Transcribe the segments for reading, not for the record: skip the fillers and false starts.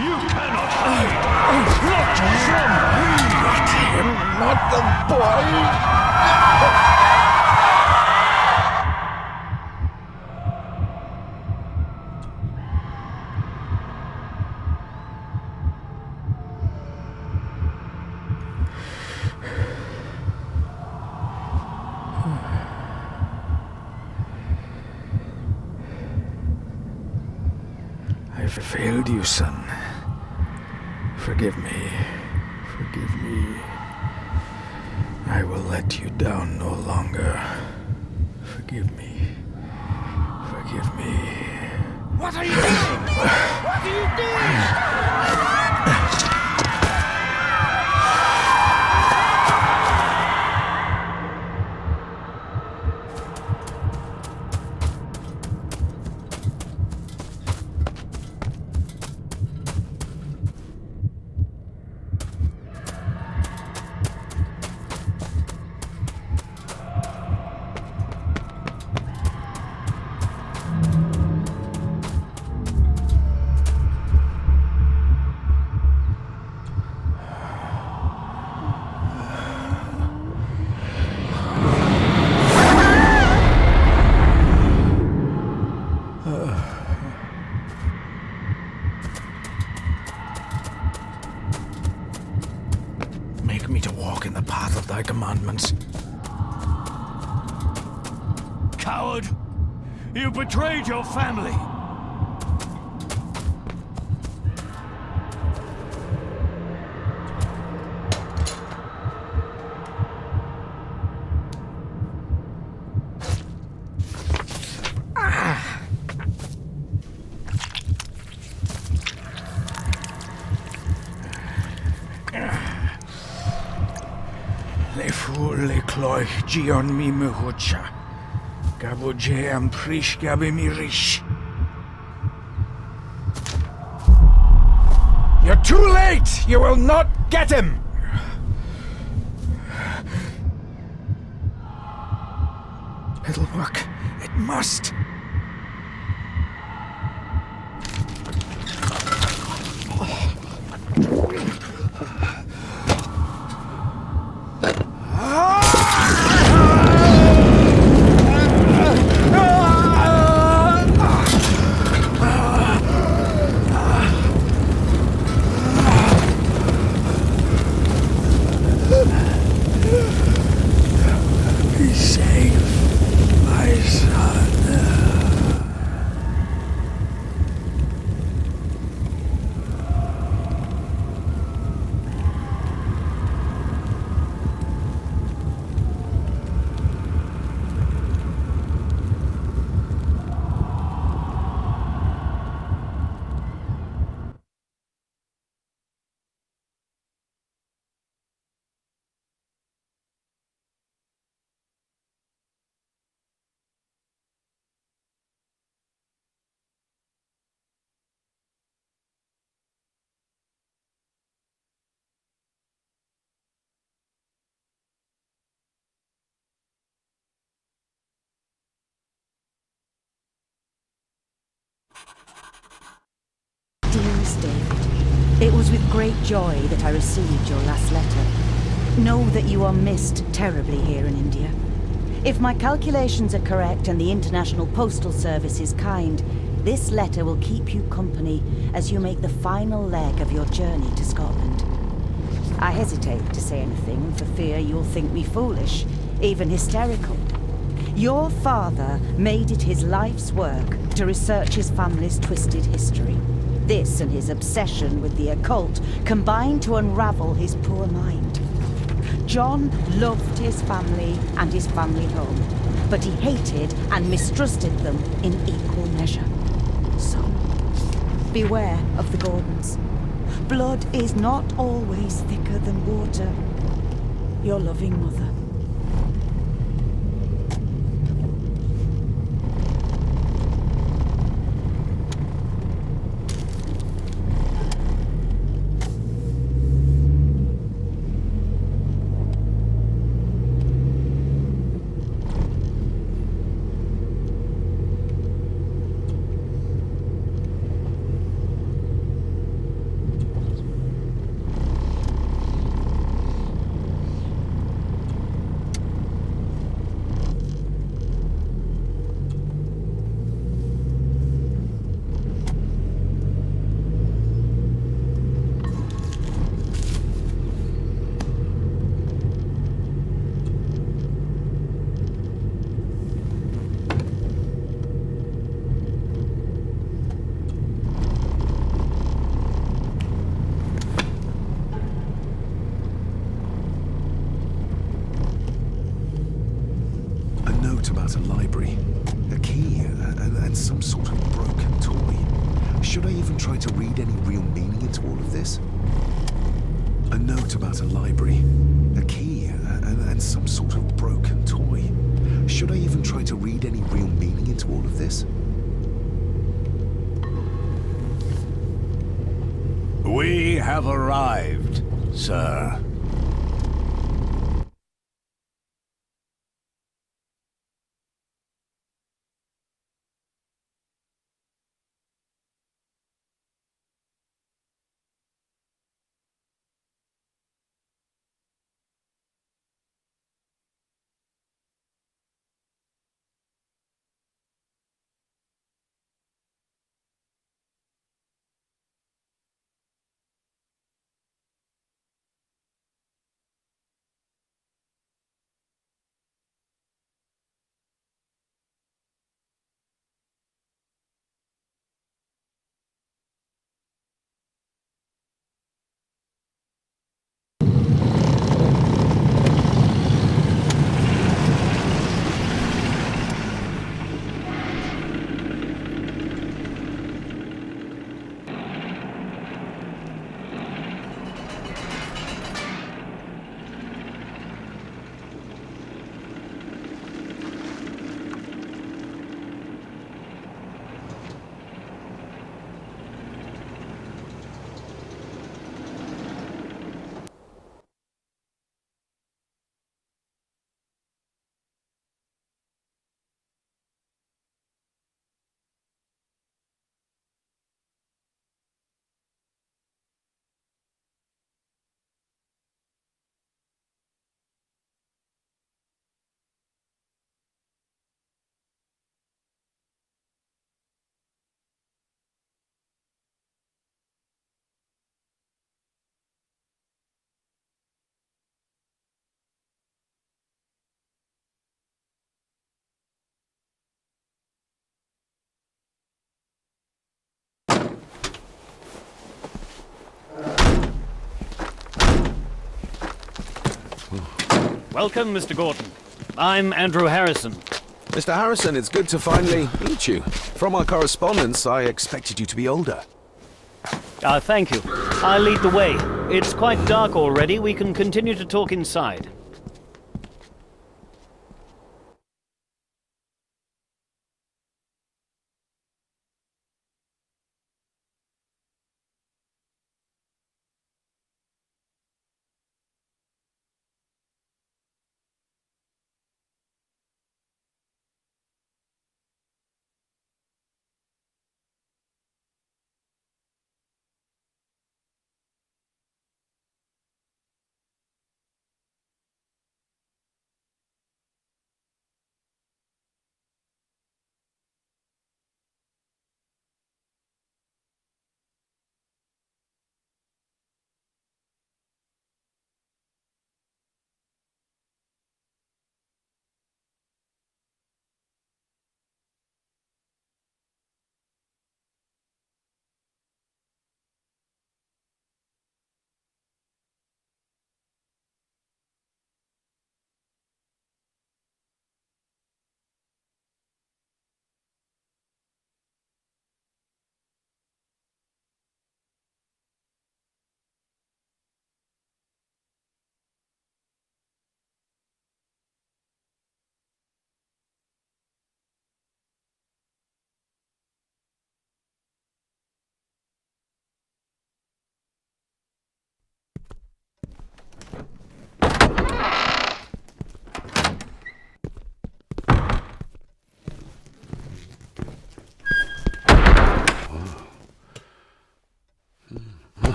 You cannot hide! Not from me! Let him, not the boy! I failed you, son. Forgive me. Forgive me. I will let you down no longer. Forgive me. Forgive me. What are you doing? What are you doing? Make me to walk in the path of thy commandments. Coward! You betrayed your family! Le fur le cloich gion mi muhucha. Gabo je am prish gabe mi rish. You're too late! You will not get him! It'll work. It must. Be safe, my son. Dearest David, it was with great joy that I received your last letter. Know that you are missed terribly here in India. If my calculations are correct and the International Postal Service is kind, this letter will keep you company as you make the final leg of your journey to Scotland. I hesitate to say anything for fear you'll think me foolish, even hysterical. Your father made it his life's work to research his family's twisted history. This and his obsession with the occult combined to unravel his poor mind. John loved his family and his family home, but he hated and mistrusted them in equal measure. So, beware of the Gordons. Blood is not always thicker than water. Your loving mother. Should I even try to read any real meaning into all of this? A note about a library, a key, and some sort of broken toy. Should I even try to read any real meaning into all of this? We have arrived, sir. Welcome, Mr. Gordon. I'm Andrew Harrison. Mr. Harrison, it's good to finally meet you. From our correspondence, I expected you to be older. Thank you. I'll lead the way. It's quite dark already. We can continue to talk inside.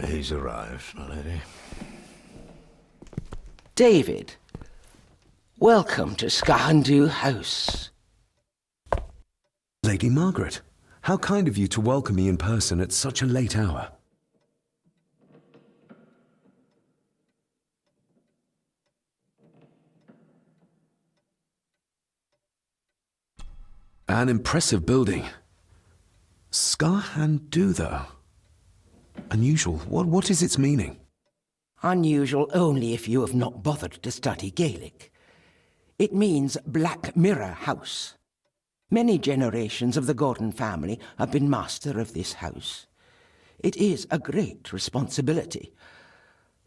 He's arrived, my lady. David, welcome to Skahandu House. Lady Margaret, how kind of you to welcome me in person at such a late hour. An impressive building. Skahandu, though. Unusual. What is its meaning? Unusual only if you have not bothered to study Gaelic. It means Black Mirror House. Many generations of the Gordon family have been master of this house. It is a great responsibility.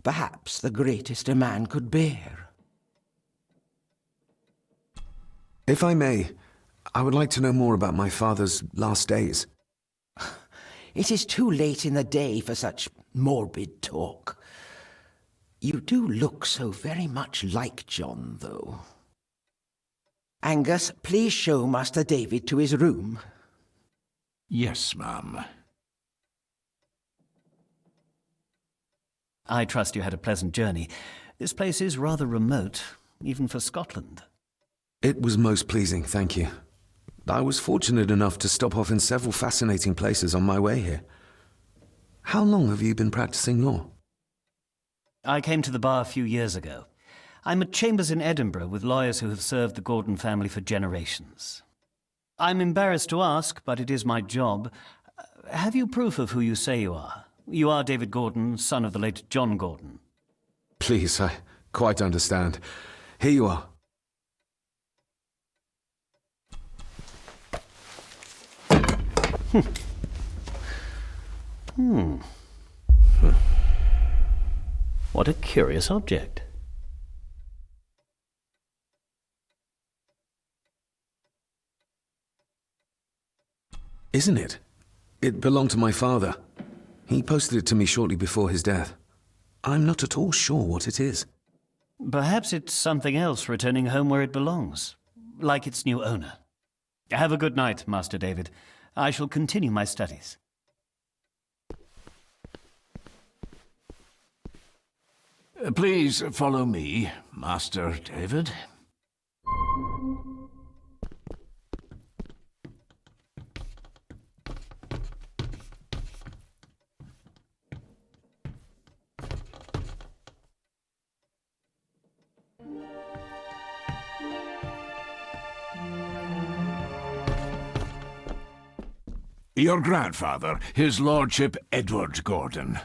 Perhaps the greatest a man could bear. If I may, I would like to know more about my father's last days. It is too late in the day for such morbid talk. You do look so very much like John, though. Angus, please show Master David to his room. Yes, ma'am. I trust you had a pleasant journey. This place is rather remote, even for Scotland. It was most pleasing, thank you. I was fortunate enough to stop off in several fascinating places on my way here. How long have you been practicing law? I came to the bar a few years ago. I'm at chambers in Edinburgh with lawyers who have served the Gordon family for generations. I'm embarrassed to ask, but it is my job. Have you proof of who you say you are? You are David Gordon, son of the late John Gordon. Please, I quite understand. Here you are. What a curious object. Isn't it? It belonged to my father. He posted it to me shortly before his death. I'm not at all sure what it is. Perhaps it's something else returning home where it belongs, like its new owner. Have a good night, Master David. I shall continue my studies. Please follow me, Master David. Your grandfather, his lordship Edward Gordon.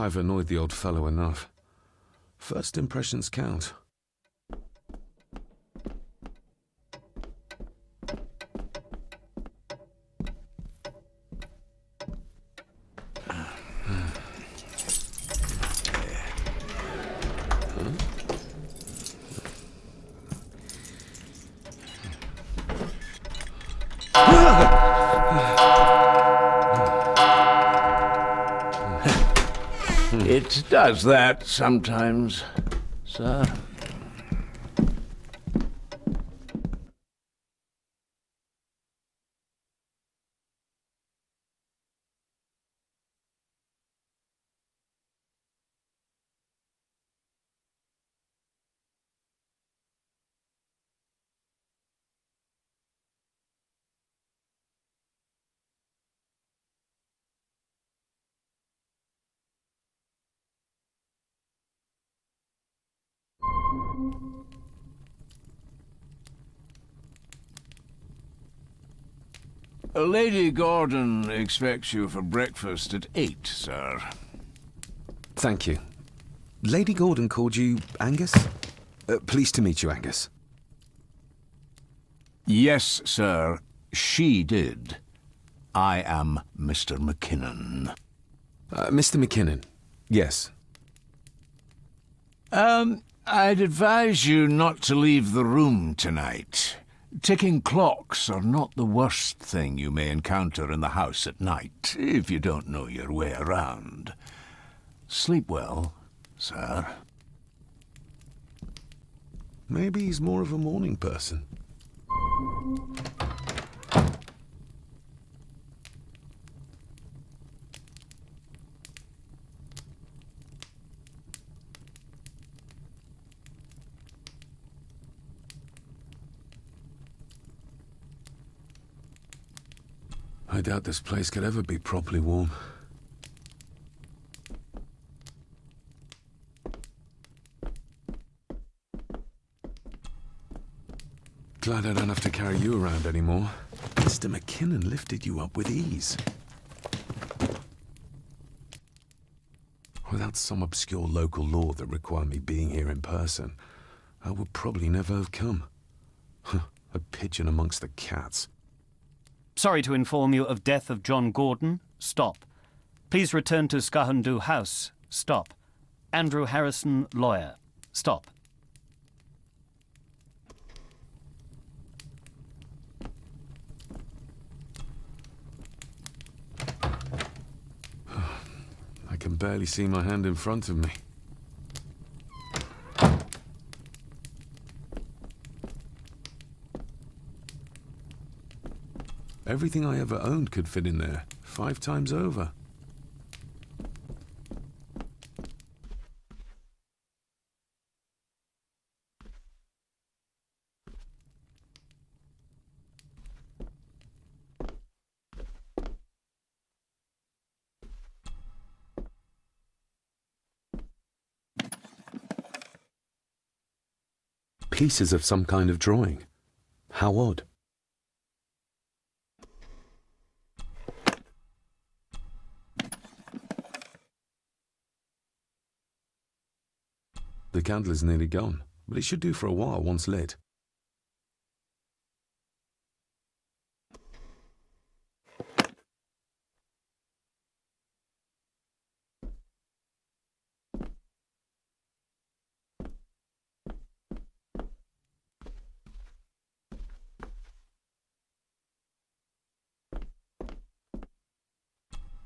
I've annoyed the old fellow enough. First impressions count. It does that sometimes, sir. Lady Gordon expects you for breakfast at 8, sir. Thank you. Lady Gordon called you Angus? Pleased to meet you, Angus. Yes, sir. She did. I am Mr. McKinnon. Mr. McKinnon. Yes. I'd advise you not to leave the room tonight. Ticking clocks are not the worst thing you may encounter in the house at night, if you don't know your way around. Sleep well, sir. Maybe he's more of a morning person. I doubt this place could ever be properly warm. Glad I don't have to carry you around anymore. Mr. McKinnon lifted you up with ease. Without some obscure local law that required me being here in person, I would probably never have come. A pigeon amongst the cats. Sorry to inform you of death of John Gordon. Stop. Please return to Skahundu House. Stop. Andrew Harrison, lawyer. Stop. I can barely see my hand in front of me. Everything I ever owned could fit in there, 5 times over. Pieces of some kind of drawing. How odd. The candle is nearly gone, but it should do for a while once lit.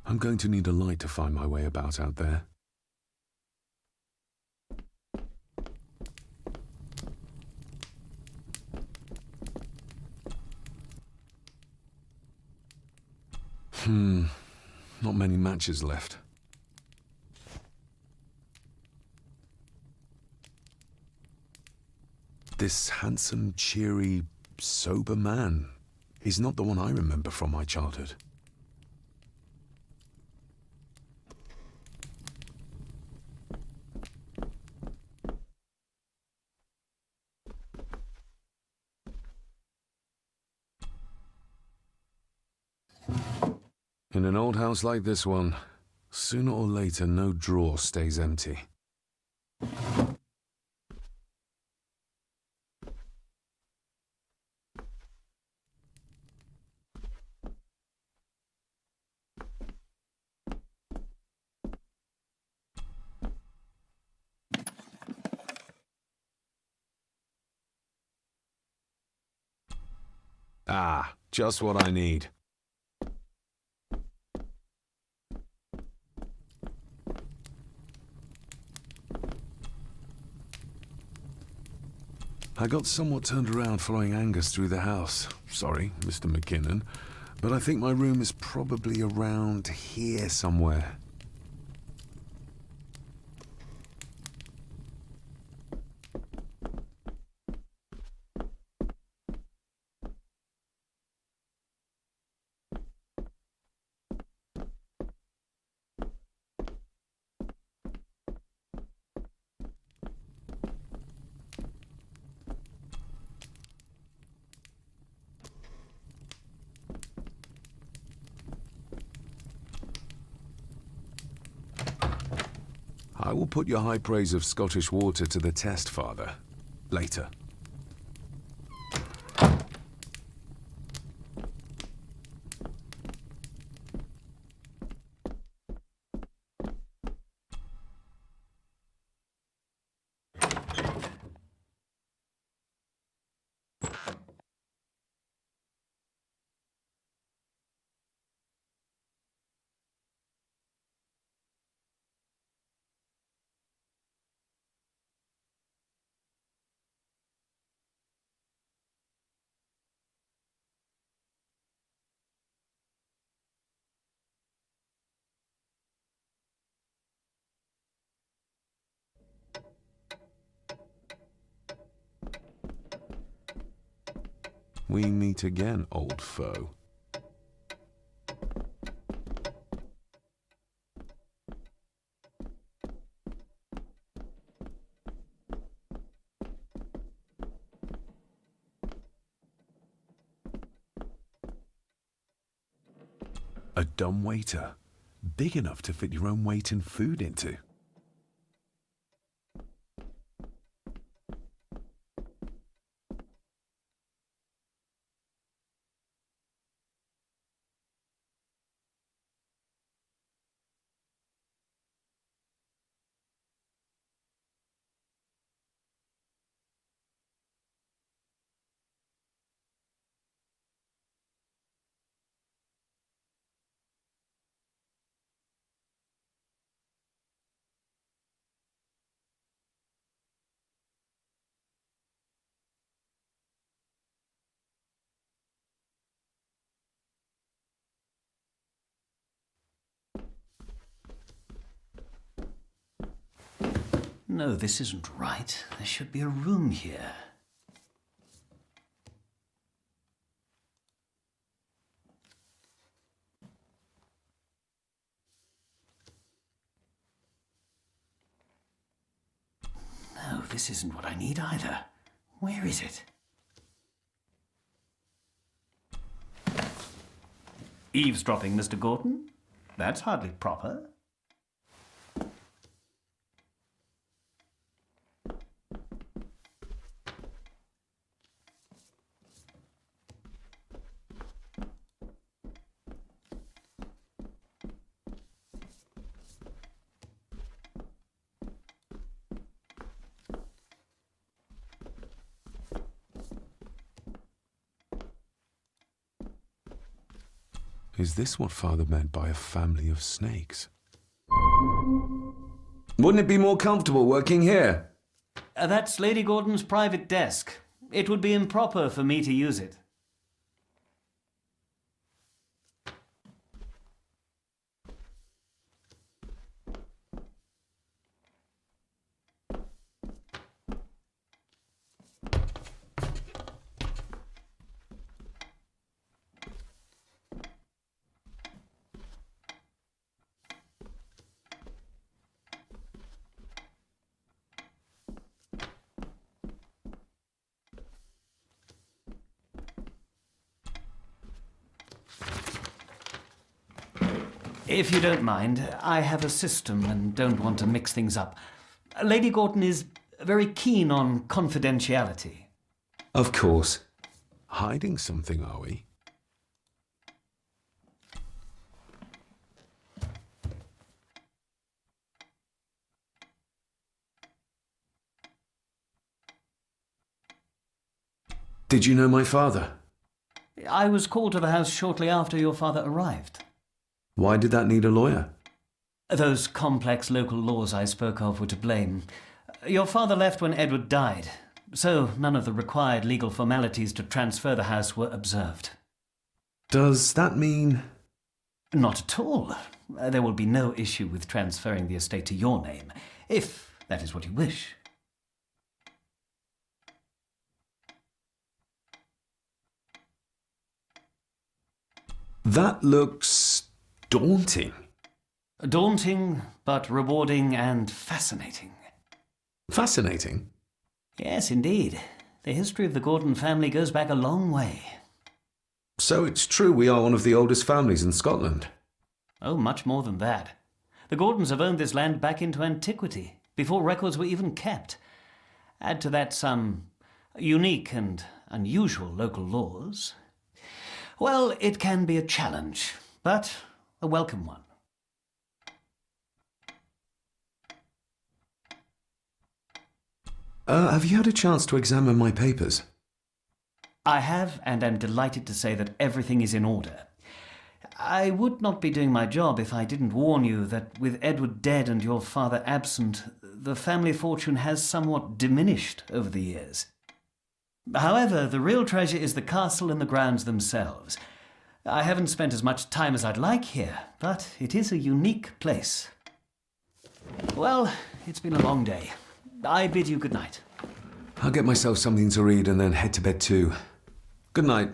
I'm going to need a light to find my way about out there. Not many matches left. This handsome, cheery, sober man. He's not the one I remember from my childhood. In an old house like this one, sooner or later no drawer stays empty. Ah, just what I need. I got somewhat turned around following Angus through the house. Sorry, Mr. McKinnon, but I think my room is probably around here somewhere. I will put your high praise of Scottish water to the test, Father. Later. We meet again, old foe. A dumbwaiter? Big enough to fit your own weight in food into? No, this isn't right. There should be a room here. No, this isn't what I need either. Where is it? Eavesdropping, Mr. Gordon? That's hardly proper. Is this what Father meant by a family of snakes? Wouldn't it be more comfortable working here? That's Lady Gordon's private desk. It would be improper for me to use it. If you don't mind, I have a system and don't want to mix things up. Lady Gordon is very keen on confidentiality. Of course. Hiding something, are we? Did you know my father? I was called to the house shortly after your father arrived. Why did that need a lawyer? Those complex local laws I spoke of were to blame. Your father left when Edward died, so none of the required legal formalities to transfer the house were observed. Does that mean... Not at all. There will be no issue with transferring the estate to your name, if that is what you wish. That looks... daunting. Daunting, but rewarding and fascinating. Fascinating? Yes, indeed. The history of the Gordon family goes back a long way. So it's true we are one of the oldest families in Scotland. Oh, much more than that. The Gordons have owned this land back into antiquity, before records were even kept. Add to that some unique and unusual local laws. Well, it can be a challenge, but a welcome one. Have you had a chance to examine my papers? I have, and am delighted to say that everything is in order. I would not be doing my job if I didn't warn you that with Edward dead and your father absent, the family fortune has somewhat diminished over the years. However, the real treasure is the castle and the grounds themselves. I haven't spent as much time as I'd like here, but it is a unique place. Well, it's been a long day. I bid you good night. I'll get myself something to read and then head to bed too. Good night.